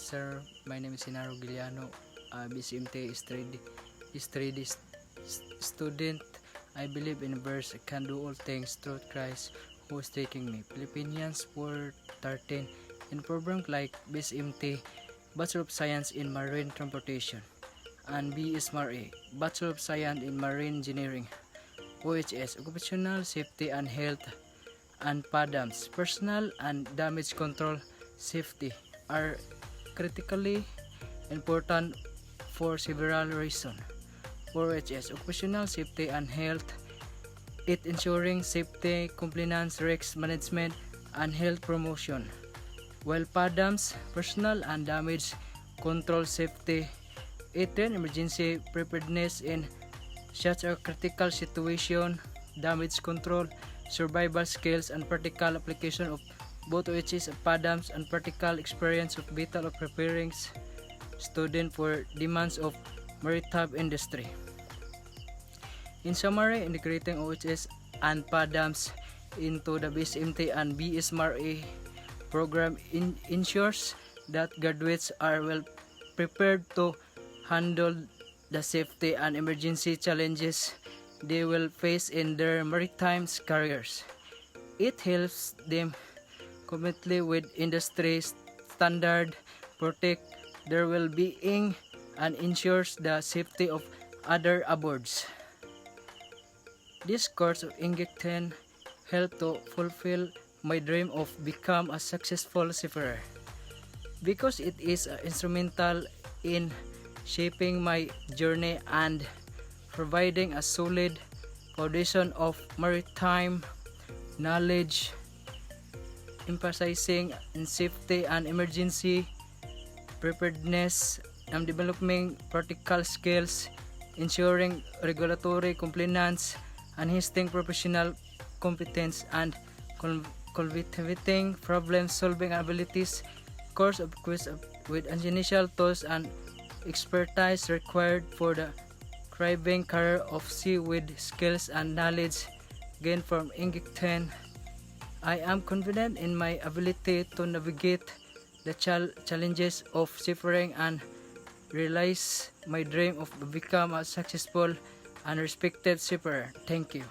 sir. My name is Sinaro Giliano, BCMT study student. I believe in verse, I can do all things through Christ who is taking me. Philippians 4:13. In program like BCMT, Bachelor of Science in Marine Transportation, and BSMRA, Bachelor of Science in Marine Engineering, OHS, Occupational Safety and Health, and PADAMS, Personal and Damage Control Safety, are critically important for several reasons. 4HS, Occupational Safety and Health, it ensuring safety, compliance, risk management, and health promotion. While PADAMS, Personal and Damage Control Safety, it train emergency preparedness in such a critical situation, damage control, survival skills, and practical application of both OHS and PADAMS, and practical experience of vital of preparing students for demands of maritime industry. In summary, integrating OHS and PADAMS into the BSMT and BSMRA program ensures that graduates are well prepared to handle the safety and emergency challenges they will face in their maritime careers. It helps them compete with industry standard, protect their well-being, and ensures the safety of other aboards. This course of Ingek helped to fulfill my dream of become a successful seafarer because it is instrumental in shaping my journey and providing a solid foundation of maritime knowledge, emphasizing in safety and emergency preparedness, and developing practical skills, ensuring regulatory compliance, enhancing professional competence, and cultivating problem-solving abilities. Course of quiz with initial tools and expertise required for the thriving career of sea with skills and knowledge gained from Ingek. I am confident in my ability to navigate the challenges of seafaring and realize my dream of become a successful and respected seafarer. Thank you.